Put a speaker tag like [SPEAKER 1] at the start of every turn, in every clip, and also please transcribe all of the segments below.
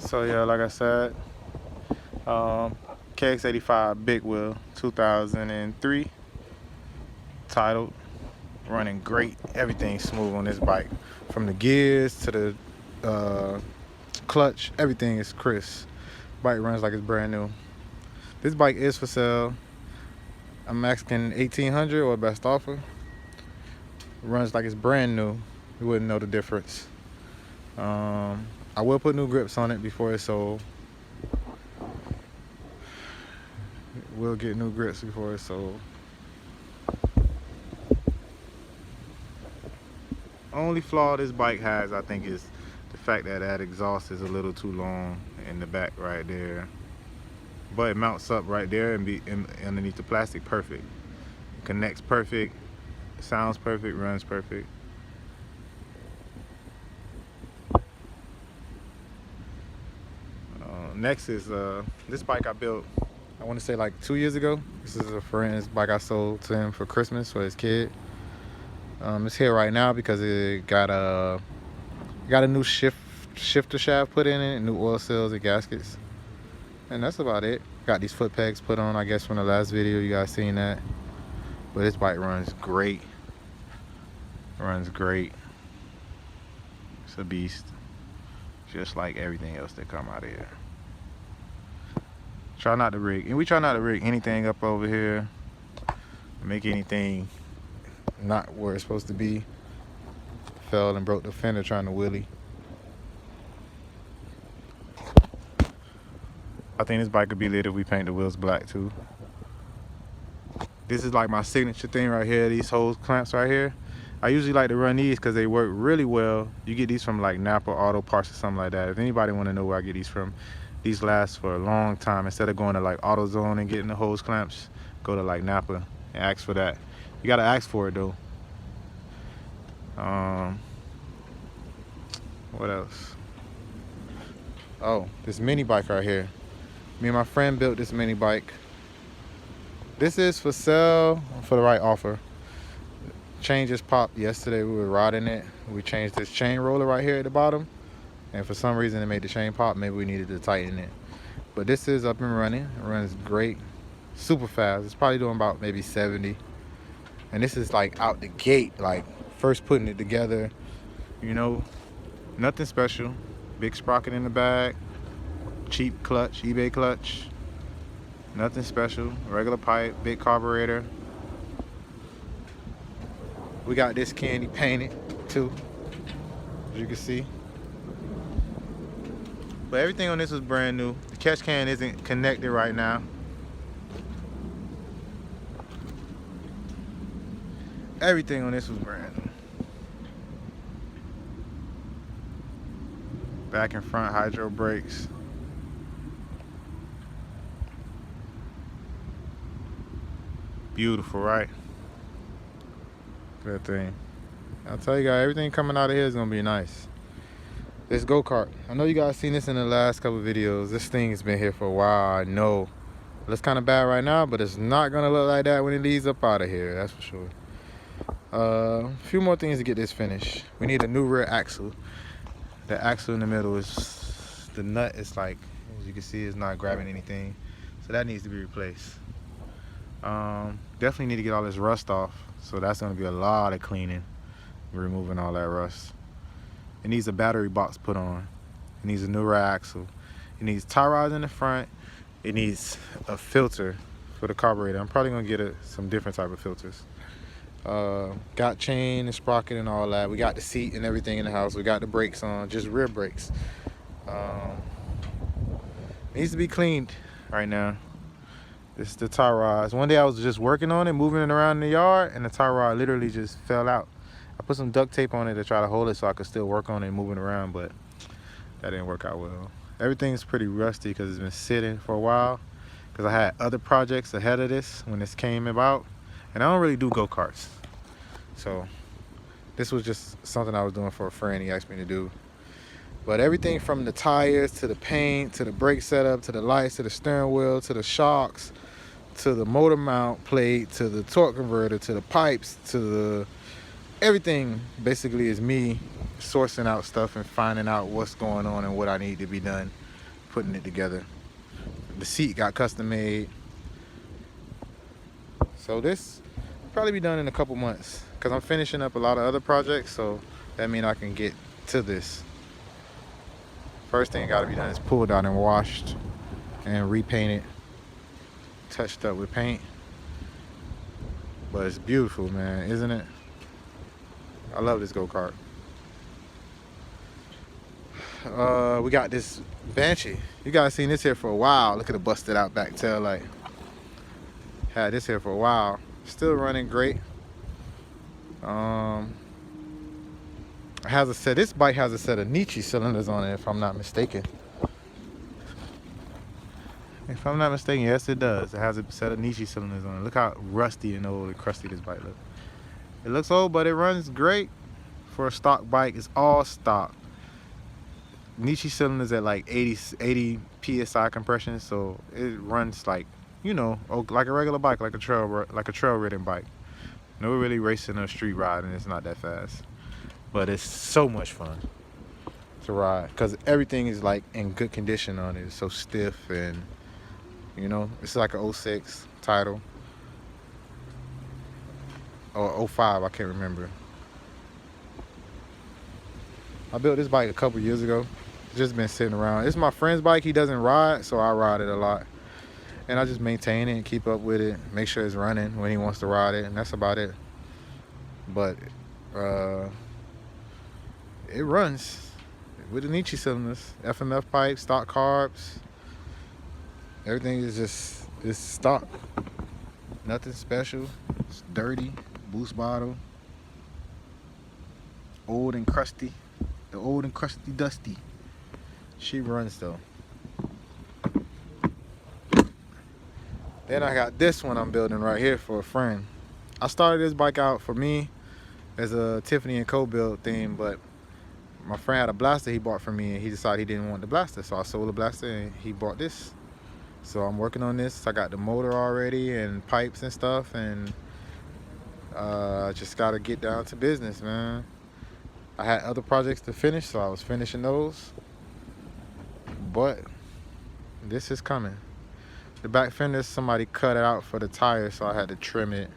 [SPEAKER 1] So yeah, like I said, KX85 big wheel, 2003, titled, running great. Everything's smooth on this bike, from the gears to the clutch. Everything is crisp. Bike runs like it's brand new. This bike is for sale. I'm asking 1800 or best offer. Runs like it's brand new. You wouldn't know the difference. I will put new grips on it before it's sold. We'll get new grips before it's sold. Only flaw this bike has, I think, is the fact that that exhaust is a little too long in the back right there. But it mounts up right there and be underneath the plastic perfect. It connects perfect, sounds perfect, runs perfect. Next is this bike I built, I want to say like 2 years ago. This is a friend's bike I sold to him for Christmas for his kid. It's here right now because it got a new shifter shaft put in it, new oil seals and gaskets, and that's about it. Got these foot pegs put on, I guess, from the last video you guys seen that. But this bike runs great. Runs great. It's a beast, just like everything else that come out of here. Try not to rig, and we try not to rig anything up over here, make anything not where it's supposed to be. Fell and broke the fender trying to wheelie. I think this bike could be lit if we paint the wheels black too. This is like my signature thing right here, these hose clamps right here. I usually like to run these because they work really well. You get these from like Napa Auto Parts or something like that. If anybody want to know where I get these from, these last for a long time. Instead of going to like AutoZone and getting the hose clamps, go to like Napa and ask for that. You gotta ask for it though. What else? Oh, this mini bike right here. Me and my friend built this mini bike. This is for sale for the right offer. Chain just popped yesterday. We were riding it. We changed this chain roller right here at the bottom, and for some reason it made the chain pop. Maybe we needed to tighten it. But this is up and running. It runs great, super fast. It's probably doing about maybe 70. And this is like out the gate, like first putting it together, you know, nothing special. Big sprocket in the back, cheap clutch, eBay clutch, nothing special. Regular pipe, big carburetor. We got this candy painted too, as you can see. But everything on this was brand new. The catch can isn't connected right now. Everything on this was brand new. Back and front hydro brakes. Beautiful, right? Good thing. I'll tell you guys, everything coming out of here is gonna be nice. This go-kart, I know you guys seen this in the last couple videos. This thing has been here for a while, I know. It looks kind of bad right now, but it's not gonna look like that when it leaves up out of here, that's for sure. A few more things to get this finished. We need a new rear axle. The axle in the middle is, the nut is like, as you can see, it's not grabbing anything. So that needs to be replaced. Definitely need to get all this rust off. So that's gonna be a lot of cleaning, removing all that rust. It needs a battery box put on. It needs a new rear axle. It needs tie rods in the front. It needs a filter for the carburetor. I'm probably gonna get some different type of filters. Got chain and sprocket and all that. We got the seat and everything in the house. We got the brakes on, just rear brakes. Needs to be cleaned right now. This is the tie rods. One day I was just working on it, moving it around in the yard, and the tie rod literally just fell out. I put some duct tape on it to try to hold it so I could still work on it and move it around, but that didn't work out well. Everything's pretty rusty because it's been sitting for a while, because I had other projects ahead of this when this came about, and I don't really do go-karts. So this was just something I was doing for a friend. He asked me to do. But everything from the tires to the paint to the brake setup to the lights to the steering wheel to the shocks to the motor mount plate to the torque converter to the pipes to the everything basically is me sourcing out stuff and finding out what's going on and what I need to be done. putting it together. The seat got custom made. So this will probably be done in a couple months because I'm finishing up a lot of other projects, so that means I can get to this. First thing got to be done is pulled out and washed and repainted, touched up with paint. But it's beautiful, man, isn't it? I love this go-kart. We got this Banshee. You guys seen this here for a while. Look at the busted out back tail light. Had this here for a while. Still running great. This bike has a set of Nichi cylinders on it, if I'm not mistaken. If I'm not mistaken, yes it does. It has a set of Nichi cylinders on it. Look how rusty and old and crusty this bike looks. It looks old, but it runs great for a stock bike. It's all stock. Nichi cylinders at like 80 psi compression, so it runs like, you know, like a regular bike, like a trail ridden bike. No really racing or street riding. It's not that fast, but it's so much fun to ride because everything is like in good condition on it. It's so stiff, and you know, it's like an 06 title or 05, I can't remember. I built this bike a couple years ago. It's just been sitting around. It's my friend's bike. He doesn't ride, so I ride it a lot. And I just maintain it and keep up with it, make sure it's running when he wants to ride it, and that's about it. But it runs with the Nichi cylinders, FMF pipes, stock carbs. Everything is it's stock. Nothing special. It's dirty. Boost bottle. Old and crusty. The old and crusty dusty. She runs though. Then I got this one I'm building right here for a friend. I started this bike out for me as a Tiffany & Co. build theme, but my friend had a blaster he bought for me, and he decided he didn't want the blaster, so I sold the blaster and he bought this. So I'm working on this. I got the motor already and pipes and stuff, and just gotta get down to business, man. I had other projects to finish, so I was finishing those, but this is coming. The back fender, somebody cut it out for the tire, so I had to trim it.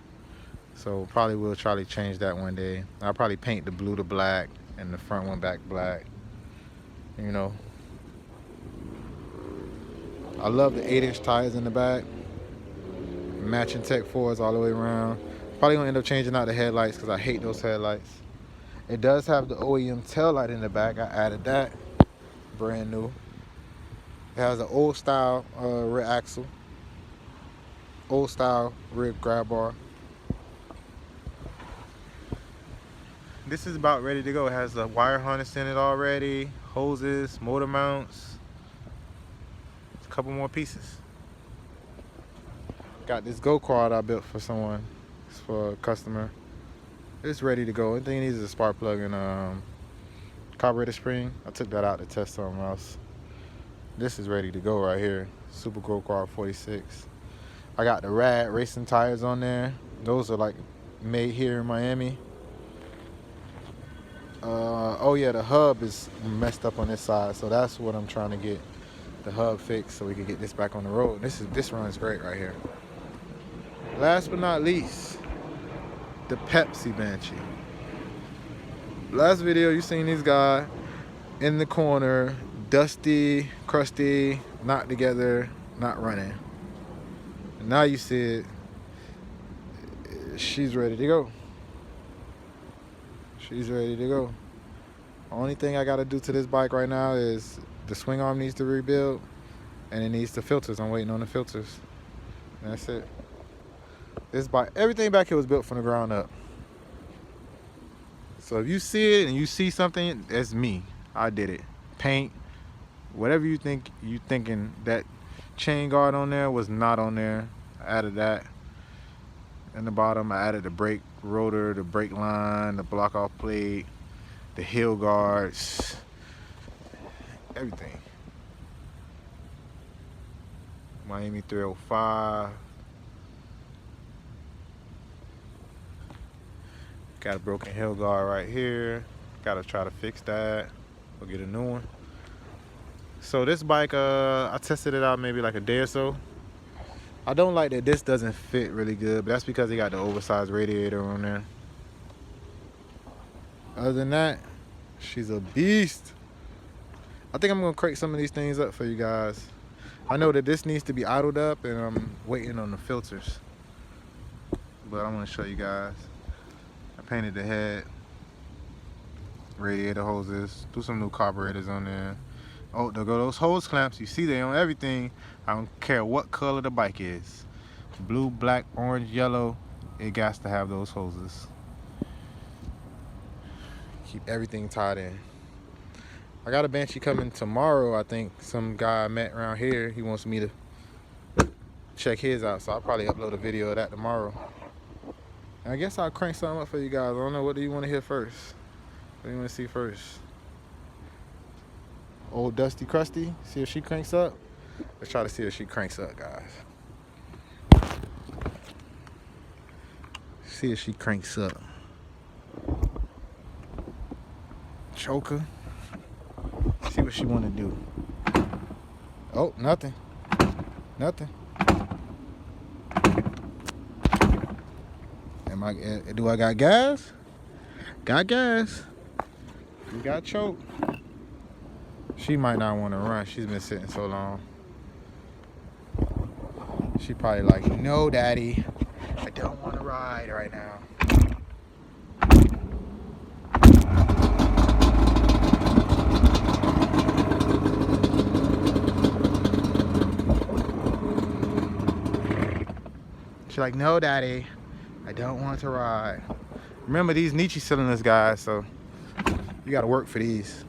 [SPEAKER 1] So probably will try to change that one day. I'll probably paint the blue to black and the front one back black. You know, I love the 8-inch tires in the back. Matching Tech 4s all the way around. Probably gonna end up changing out the headlights because I hate those headlights. It does have the OEM tail light in the back. I added that, brand new. It has an old style rear axle, old style rear grab bar. This is about ready to go. It has a wire harness in it already, hoses, motor mounts, a couple more pieces. Got this go-kart I built for someone. It's for a customer. It's ready to go. Only thing it needs is a spark plug and carburetor spring. I took that out to test something else. This is ready to go right here. Super Go-Kart 46. I got the Rad racing tires on there. Those are like made here in Miami. Oh yeah, the hub is messed up on this side, so that's what I'm trying to get the hub fixed so we can get this back on the road. This runs great right here. Last but not least, the Pepsi Banshee. Last video you seen this guy in the corner, dusty, crusty, not together, not running. And now you see it, she's ready to go. She's ready to go. Only thing I gotta do to this bike right now is the swing arm needs to rebuild, and it needs the filters. I'm waiting on the filters. And that's it. This bike, everything back here was built from the ground up. So if you see it and you see something, that's me. I did it. Paint, whatever you think you thinking. That chain guard on there was not on there. I added that. In the bottom, I added the brake rotor, the brake line, the block off plate, the heel guards, everything. Miami 305. Got a broken heel guard right here. Gotta try to fix that or get a new one. So this bike, I tested it out maybe like a day or so. I don't like that this doesn't fit really good, but that's because they got the oversized radiator on there. Other than that, she's a beast. I think I'm gonna crank some of these things up for you guys. I know that this needs to be idled up, and I'm waiting on the filters. But I'm gonna show you guys. I painted the head, radiator hoses, threw some new carburetors on there. Oh, there go those hose clamps. You see they on everything. I don't care what color the bike is. Blue, black, orange, yellow. It got to have those hoses. Keep everything tied in. I got a Banshee coming tomorrow, I think. Some guy I met around here, he wants me to check his out, so I'll probably upload a video of that tomorrow. And I guess I'll crank something up for you guys. I don't know, what do you want to hear first? What do you want to see first? Old Dusty Krusty, see if she cranks up? Let's try to see if she cranks up, guys. See if she cranks up. Choker. See what she want to do. Oh, nothing. Nothing. Do I got gas? Got gas. We got choke. She might not want to run. She's been sitting so long. She probably like, no, daddy. I don't want to ride right now. She's like, no, daddy, I don't want to ride. Remember these Nietzsche cylinders, guys, so you got to work for these.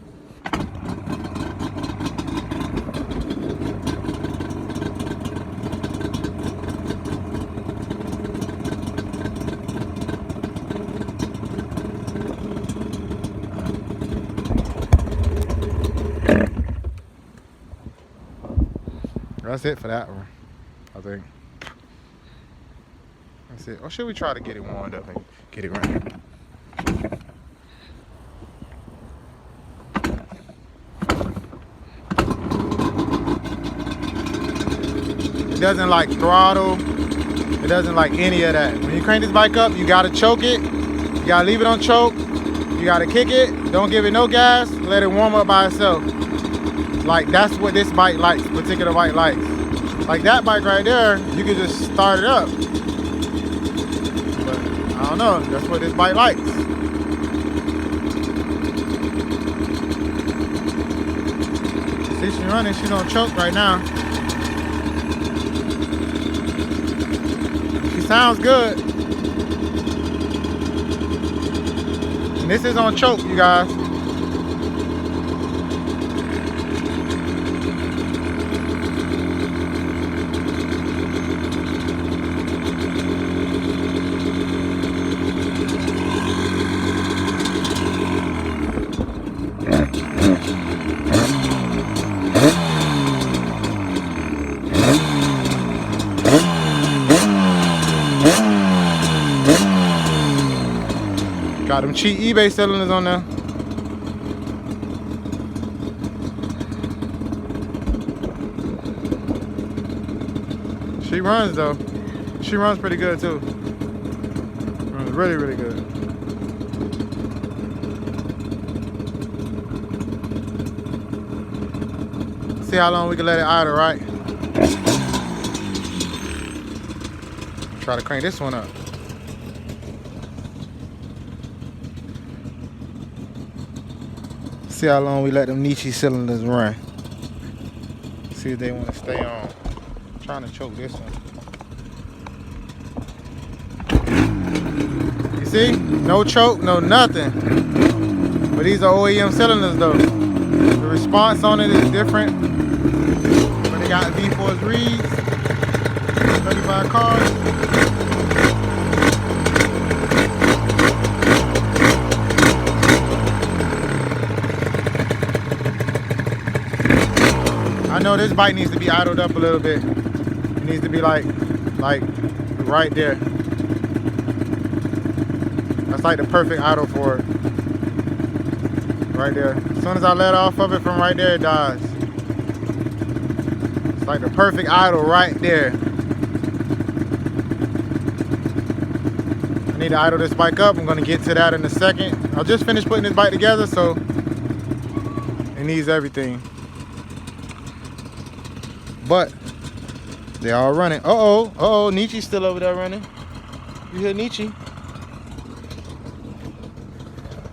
[SPEAKER 1] That's it for that one, I think. That's it. Or should we try to get it warmed up and get it running? It doesn't like throttle. It doesn't like any of that. When you crank this bike up, you gotta choke it. You gotta leave it on choke. You gotta kick it. Don't give it no gas. Let it warm up by itself. Like, that's what this bike likes, particular bike likes. Like that bike right there, you can just start it up. But I don't know, that's what this bike likes. See, she's running, she's on choke right now. She sounds good. And this is on choke, you guys. Got them cheap eBay cylinders on there. She runs though. She runs pretty good too. Runs really, really good. See how long we can let it idle, right? Try to crank this one up. See how long we let them Nietzsche cylinders run. See if they want to stay on. I'm trying to choke this one. You see? No choke, no nothing. But these are OEM cylinders though. The response on it is different. But they got V-Force reeds, 35 cars. I know this bike needs to be idled up a little bit. It needs to be like right there. That's like the perfect idle for it. Right there. As soon as I let off of it from right there, it dies. It's like the perfect idle right there. I need to idle this bike up. I'm gonna get to that in a second. I just finished putting this bike together, so it needs everything. But they all running. Uh-oh, Nietzsche's still over there running. You hear Nietzsche?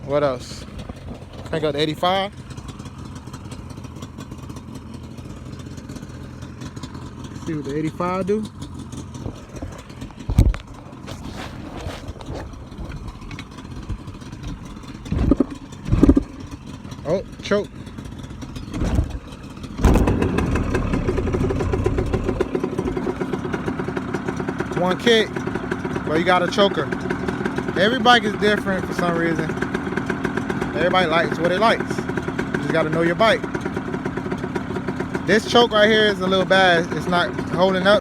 [SPEAKER 1] What else? Crank up to 85. See what the 85 do. Oh, choke. One kick, but you got a choker. Every bike is different for some reason. Everybody likes what it likes. You just gotta know your bike. This choke right here is a little bad. It's not holding up.